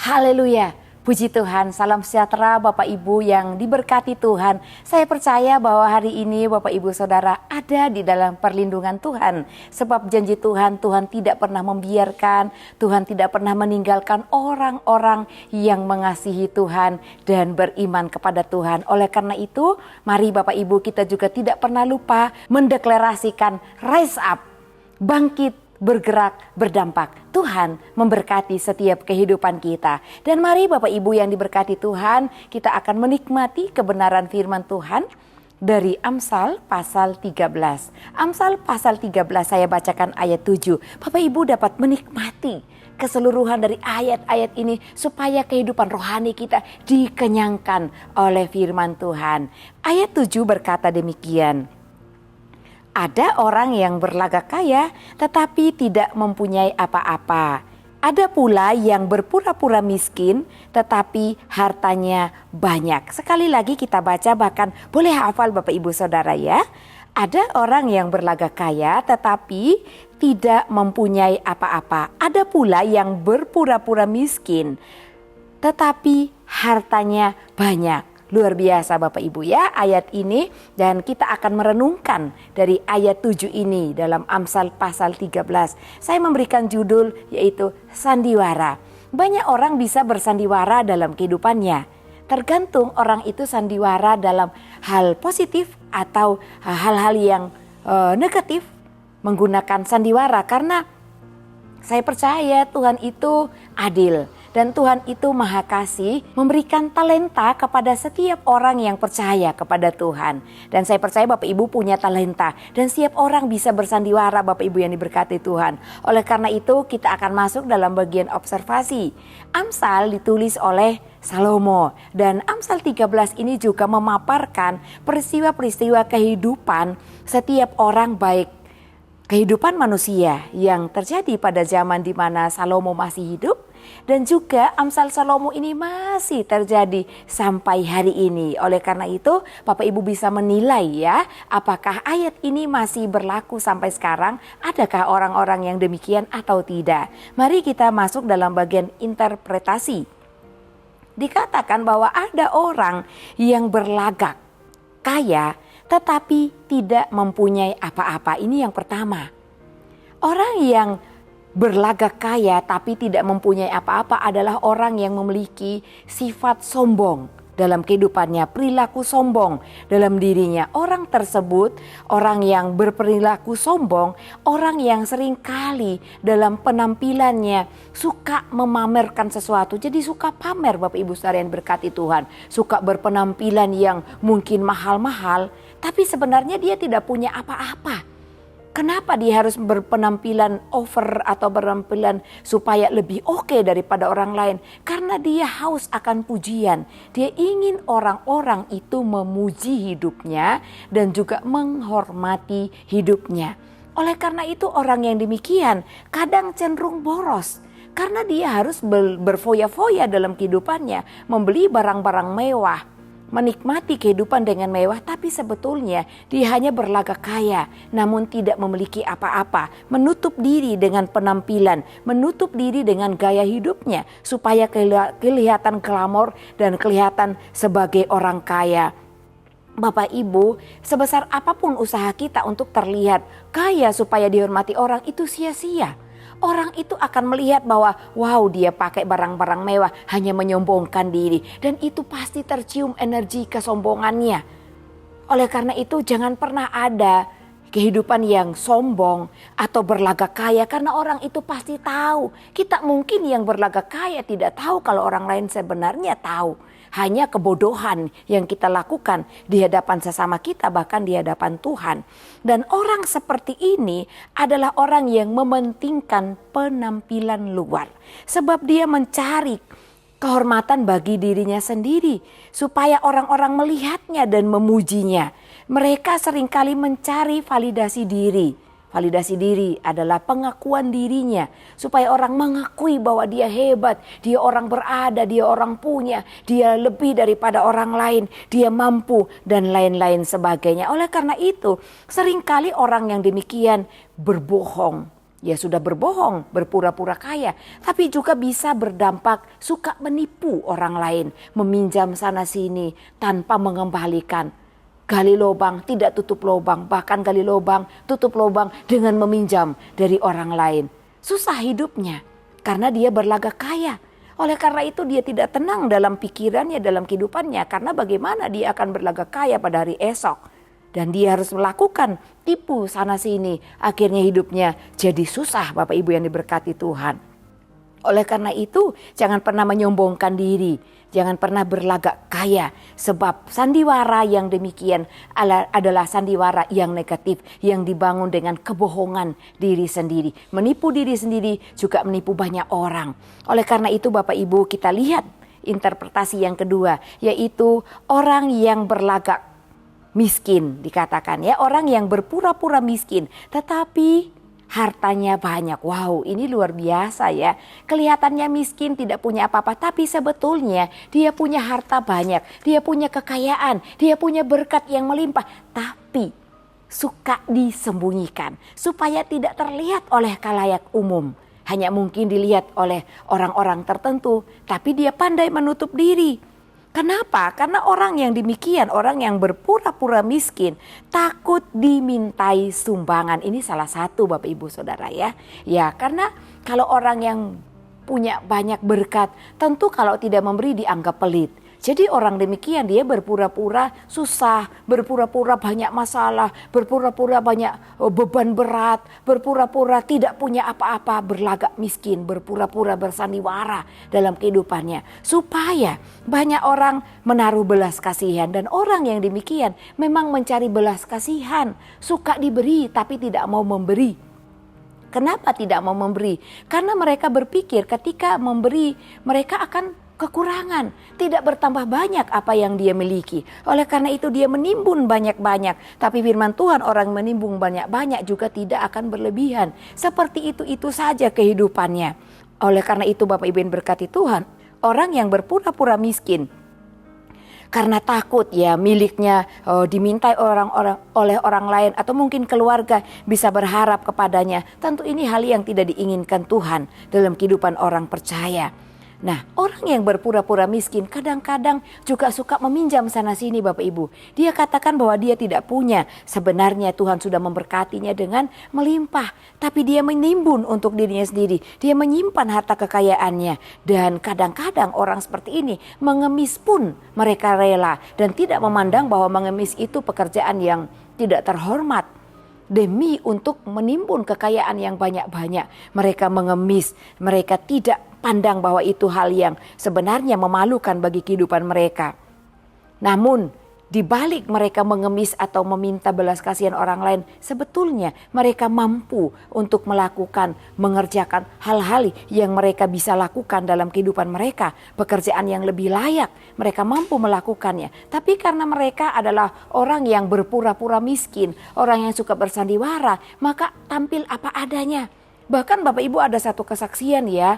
Haleluya, puji Tuhan, salam sejahtera Bapak Ibu yang diberkati Tuhan. Saya percaya bahwa hari ini Bapak Ibu Saudara ada di dalam perlindungan Tuhan. Sebab janji Tuhan, Tuhan tidak pernah membiarkan, Tuhan tidak pernah meninggalkan orang-orang yang mengasihi Tuhan dan beriman kepada Tuhan. Oleh karena itu, mari Bapak Ibu kita juga tidak pernah lupa mendeklarasikan rise up, bangkit, bergerak, berdampak. Tuhan memberkati setiap kehidupan kita. Dan mari Bapak Ibu yang diberkati Tuhan, kita akan menikmati kebenaran firman Tuhan dari Amsal pasal 13. Amsal pasal 13 saya bacakan ayat 7. Bapak Ibu dapat menikmati keseluruhan dari ayat-ayat ini supaya kehidupan rohani kita dikenyangkan oleh firman Tuhan. Ayat 7 berkata demikian. Ada orang yang berlagak kaya tetapi tidak mempunyai apa-apa. Ada pula yang berpura-pura miskin tetapi hartanya banyak. Sekali lagi kita baca, bahkan boleh hafal Bapak Ibu Saudara ya. Ada orang yang berlagak kaya tetapi tidak mempunyai apa-apa. Ada pula yang berpura-pura miskin tetapi hartanya banyak. Luar biasa Bapak Ibu ya ayat ini, dan kita akan merenungkan dari ayat 7 ini dalam Amsal pasal 13. Saya memberikan judul yaitu sandiwara. Banyak orang bisa bersandiwara dalam kehidupannya. Tergantung orang itu sandiwara dalam hal positif atau hal-hal yang negatif menggunakan sandiwara. Karena saya percaya Tuhan itu adil. Dan Tuhan itu Maha Kasih, memberikan talenta kepada setiap orang yang percaya kepada Tuhan. Dan saya percaya Bapak Ibu punya talenta. Dan setiap orang bisa bersandiwara Bapak Ibu yang diberkati Tuhan. Oleh karena itu kita akan masuk dalam bagian observasi. Amsal ditulis oleh Salomo. Dan Amsal 13 ini juga memaparkan peristiwa-peristiwa kehidupan setiap orang, baik kehidupan manusia yang terjadi pada zaman di mana Salomo masih hidup. Dan juga Amsal Salomo ini masih terjadi sampai hari ini. Oleh karena itu Bapak Ibu bisa menilai ya, apakah ayat ini masih berlaku sampai sekarang? Adakah orang-orang yang demikian atau tidak? Mari kita masuk dalam bagian interpretasi. Dikatakan bahwa ada orang yang berlagak kaya tetapi tidak mempunyai apa-apa. Ini yang pertama. Orang yang berlagak kaya tapi tidak mempunyai apa-apa adalah orang yang memiliki sifat sombong dalam kehidupannya, perilaku sombong dalam dirinya. Orang tersebut, orang yang berperilaku sombong, orang yang seringkali dalam penampilannya suka memamerkan sesuatu. Jadi suka pamer Bapak Ibu Saudara yang berkati Tuhan. Suka berpenampilan yang mungkin mahal-mahal, tapi sebenarnya dia tidak punya apa-apa. Kenapa dia harus berpenampilan over atau berpenampilan supaya lebih oke daripada orang lain? Karena dia haus akan pujian. Dia ingin orang-orang itu memuji hidupnya dan juga menghormati hidupnya. Oleh karena itu orang yang demikian kadang cenderung boros. Karena dia harus berfoya-foya dalam kehidupannya, membeli barang-barang mewah, menikmati kehidupan dengan mewah, tapi sebetulnya dia hanya berlagak kaya namun tidak memiliki apa-apa, menutup diri dengan penampilan, menutup diri dengan gaya hidupnya supaya kelihatan glamor dan kelihatan sebagai orang kaya. Bapak Ibu, sebesar apapun usaha kita untuk terlihat kaya supaya dihormati orang, itu sia-sia. Orang itu akan melihat bahwa wow, dia pakai barang-barang mewah, hanya menyombongkan diri. Dan itu pasti tercium energi kesombongannya. Oleh karena itu jangan pernah ada kehidupan yang sombong atau berlagak kaya, karena orang itu pasti tahu. Kita mungkin yang berlagak kaya tidak tahu kalau orang lain sebenarnya tahu. Hanya kebodohan yang kita lakukan di hadapan sesama kita, bahkan di hadapan Tuhan. Dan orang seperti ini adalah orang yang mementingkan penampilan luar. Sebab dia mencari kehormatan bagi dirinya sendiri supaya orang-orang melihatnya dan memujinya. Mereka seringkali mencari validasi diri. Validasi diri adalah pengakuan dirinya supaya orang mengakui bahwa dia hebat, dia orang berada, dia orang punya, dia lebih daripada orang lain, dia mampu dan lain-lain sebagainya. Oleh karena itu seringkali orang yang demikian berbohong. ya sudah berbohong, berpura-pura kaya, tapi juga bisa berdampak suka menipu orang lain, meminjam sana sini tanpa mengembalikan. Gali lubang, tidak tutup lubang, bahkan gali lubang, tutup lubang dengan meminjam dari orang lain. Susah hidupnya karena dia berlagak kaya. Oleh karena itu dia tidak tenang dalam pikirannya, dalam kehidupannya, karena bagaimana dia akan berlagak kaya pada hari esok. Dan dia harus melakukan tipu sana sini. Akhirnya hidupnya jadi susah, Bapak Ibu yang diberkati Tuhan. Oleh karena itu jangan pernah menyombongkan diri. Jangan pernah berlagak kaya. Sebab sandiwara yang demikian adalah sandiwara yang negatif. Yang dibangun dengan kebohongan diri sendiri. Menipu diri sendiri juga menipu banyak orang. Oleh karena itu Bapak Ibu kita lihat interpretasi yang kedua. Yaitu orang yang berlagak miskin dikatakan ya, orang yang berpura-pura miskin tetapi hartanya banyak. Wow, ini luar biasa ya. Kelihatannya miskin, tidak punya apa-apa, tapi sebetulnya dia punya harta banyak, dia punya kekayaan, dia punya berkat yang melimpah, tapi suka disembunyikan supaya tidak terlihat oleh khalayak umum. Hanya mungkin dilihat oleh orang-orang tertentu, tapi dia pandai menutup diri. Kenapa? Karena orang yang demikian, orang yang berpura-pura miskin, takut dimintai sumbangan. Ini salah satu Bapak Ibu Saudara ya. Ya, karena kalau orang yang punya banyak berkat, tentu kalau tidak memberi dianggap pelit. Jadi orang demikian dia berpura-pura susah, berpura-pura banyak masalah, berpura-pura banyak beban berat, berpura-pura tidak punya apa-apa, berlagak miskin, berpura-pura bersandiwara dalam kehidupannya. Supaya banyak orang menaruh belas kasihan, dan orang yang demikian memang mencari belas kasihan, suka diberi tapi tidak mau memberi. Kenapa tidak mau memberi? Karena mereka berpikir ketika memberi mereka akan kekurangan, tidak bertambah banyak apa yang dia miliki. Oleh karena itu dia menimbun banyak-banyak. Tapi firman Tuhan, orang menimbun banyak-banyak juga tidak akan berlebihan. Seperti itu saja kehidupannya. Oleh karena itu Bapak Ibu yang berkati Tuhan, orang yang berpura-pura miskin karena takut ya miliknya dimintai oleh orang lain, atau mungkin keluarga bisa berharap kepadanya. Tentu ini hal yang tidak diinginkan Tuhan dalam kehidupan orang percaya. Nah, orang yang berpura-pura miskin kadang-kadang juga suka meminjam sana sini Bapak Ibu. Dia katakan bahwa dia tidak punya. Sebenarnya Tuhan sudah memberkatinya dengan melimpah. Tapi dia menimbun untuk dirinya sendiri. Dia menyimpan harta kekayaannya. Dan kadang-kadang orang seperti ini mengemis pun mereka rela. Dan tidak memandang bahwa mengemis itu pekerjaan yang tidak terhormat. Demi untuk menimbun kekayaan yang banyak-banyak, mereka mengemis, mereka tidak pandang bahwa itu hal yang sebenarnya memalukan bagi kehidupan mereka. Namun di balik mereka mengemis atau meminta belas kasihan orang lain, sebetulnya mereka mampu untuk mengerjakan hal-hal yang mereka bisa lakukan dalam kehidupan mereka. Pekerjaan yang lebih layak, mereka mampu melakukannya. Tapi karena mereka adalah orang yang berpura-pura miskin, orang yang suka bersandiwara, maka tampil apa adanya. Bahkan Bapak Ibu ada satu kesaksian ya,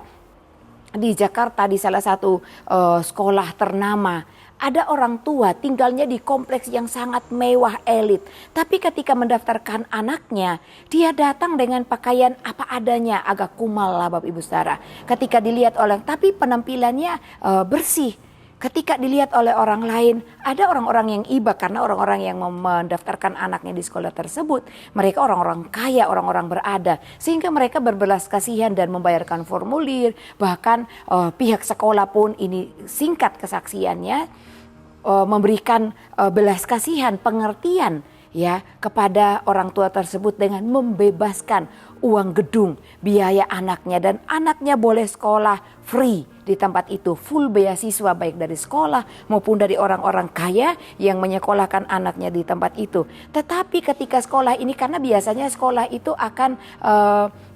di Jakarta di salah satu sekolah ternama. Ada orang tua tinggalnya di kompleks yang sangat mewah elit. Tapi ketika mendaftarkan anaknya, dia datang dengan pakaian apa adanya, agak kumal lah Bapak Ibu Saudara. Ketika dilihat tapi penampilannya bersih. Ketika dilihat oleh orang lain, ada orang-orang yang iba karena orang-orang yang mendaftarkan anaknya di sekolah tersebut, mereka orang-orang kaya, orang-orang berada, sehingga mereka berbelas kasihan dan membayarkan formulir. Bahkan pihak sekolah pun, ini singkat kesaksiannya, memberikan belas kasihan, pengertian ya kepada orang tua tersebut dengan membebaskan uang gedung, biaya anaknya, dan anaknya boleh sekolah free di tempat itu, full beasiswa baik dari sekolah maupun dari orang-orang kaya yang menyekolahkan anaknya di tempat itu. Tetapi ketika sekolah ini, karena biasanya sekolah itu akan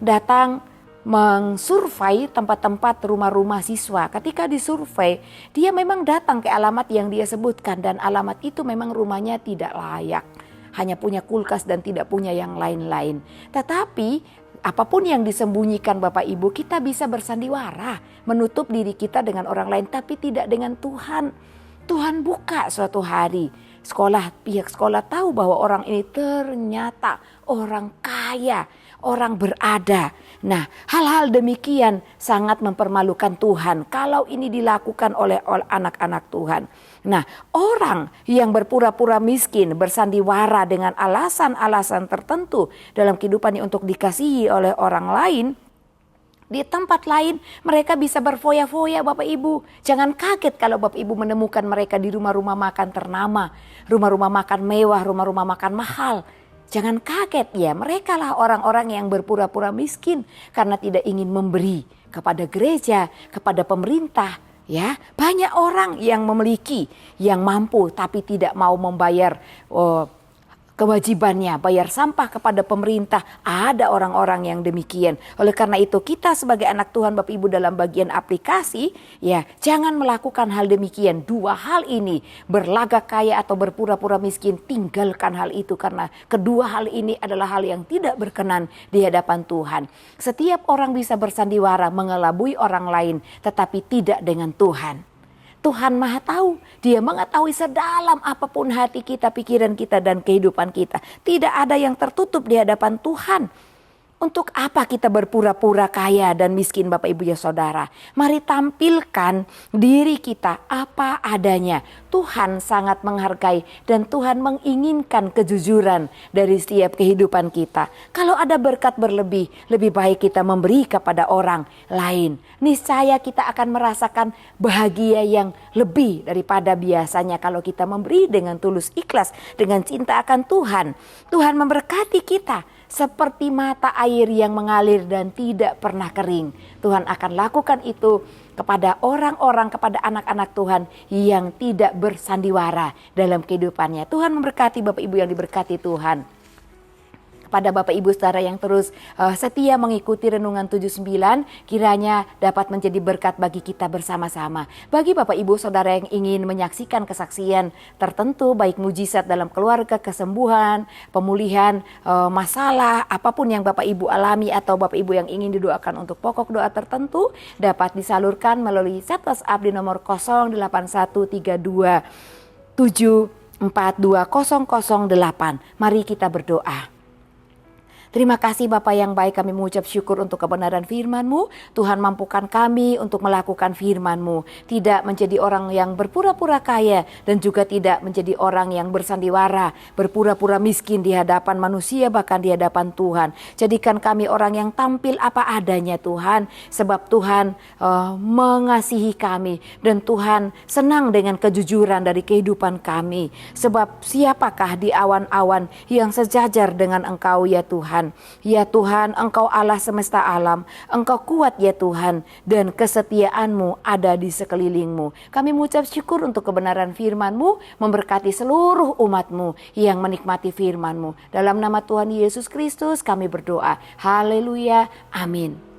datang mengsurvei tempat-tempat rumah-rumah siswa. Ketika disurvei, dia memang datang ke alamat yang dia sebutkan, dan alamat itu memang rumahnya tidak layak, hanya punya kulkas dan tidak punya yang lain-lain. Tetapi apapun yang disembunyikan Bapak Ibu, kita bisa bersandiwara, menutup diri kita dengan orang lain, tapi tidak dengan Tuhan. Tuhan buka suatu hari, pihak sekolah tahu bahwa orang ini ternyata orang kaya, orang berada. Nah, hal-hal demikian sangat mempermalukan Tuhan kalau ini dilakukan oleh anak-anak Tuhan. Nah, orang yang berpura-pura miskin, bersandiwara dengan alasan-alasan tertentu dalam kehidupannya untuk dikasihi oleh orang lain, di tempat lain mereka bisa berfoya-foya Bapak Ibu. Jangan kaget kalau Bapak Ibu menemukan mereka di rumah-rumah makan ternama, rumah-rumah makan mewah, rumah-rumah makan mahal. Jangan kaget ya, mereka lah orang-orang yang berpura-pura miskin karena tidak ingin memberi kepada gereja, kepada pemerintah. Ya, banyak orang yang memiliki, yang mampu tapi tidak mau membayar kewajibannya, bayar sampah kepada pemerintah. Ada orang-orang yang demikian. Oleh karena itu kita sebagai anak Tuhan Bapak Ibu dalam bagian aplikasi, ya jangan melakukan hal demikian. Dua hal ini, berlagak kaya atau berpura-pura miskin, tinggalkan hal itu. Karena kedua hal ini adalah hal yang tidak berkenan di hadapan Tuhan. Setiap orang bisa bersandiwara mengelabui orang lain, tetapi tidak dengan Tuhan. Tuhan Maha tahu, Dia mengetahui sedalam apapun hati kita, pikiran kita, dan kehidupan kita. Tidak ada yang tertutup di hadapan Tuhan. Untuk apa kita berpura-pura kaya dan miskin Bapak Ibu ya Saudara? Mari tampilkan diri kita apa adanya. Tuhan sangat menghargai dan Tuhan menginginkan kejujuran dari setiap kehidupan kita. Kalau ada berkat berlebih, lebih baik kita memberi kepada orang lain. Niscaya kita akan merasakan bahagia yang lebih daripada biasanya kalau kita memberi dengan tulus ikhlas, dengan cinta akan Tuhan. Tuhan memberkati kita seperti mata air yang mengalir dan tidak pernah kering. Tuhan akan lakukan itu kepada orang-orang, kepada anak-anak Tuhan yang tidak bersandiwara dalam kehidupannya. Tuhan memberkati Bapak Ibu yang diberkati Tuhan. Pada Bapak Ibu Saudara yang terus setia mengikuti Renungan 79, kiranya dapat menjadi berkat bagi kita bersama-sama. Bagi Bapak Ibu Saudara yang ingin menyaksikan kesaksian tertentu, baik mujizat dalam keluarga, kesembuhan, pemulihan masalah, apapun yang Bapak Ibu alami atau Bapak Ibu yang ingin didoakan untuk pokok doa tertentu, dapat disalurkan melalui chat WhatsApp di nomor 081327420008. Mari kita berdoa. Terima kasih Bapa yang baik, kami mengucap syukur untuk kebenaran firman-Mu. Tuhan mampukan kami untuk melakukan firman-Mu. Tidak menjadi orang yang berpura-pura kaya dan juga tidak menjadi orang yang bersandiwara, berpura-pura miskin di hadapan manusia bahkan di hadapan Tuhan. Jadikan kami orang yang tampil apa adanya Tuhan. Sebab Tuhan mengasihi kami dan Tuhan senang dengan kejujuran dari kehidupan kami. Sebab siapakah di awan-awan yang sejajar dengan Engkau ya Tuhan. Ya Tuhan, Engkau Allah semesta alam, Engkau kuat ya Tuhan, dan kesetiaan-Mu ada di sekelilingmu. Kami mengucap syukur untuk kebenaran firman-Mu, memberkati seluruh umat-Mu yang menikmati firman-Mu. Dalam nama Tuhan Yesus Kristus kami berdoa. Haleluya, amin.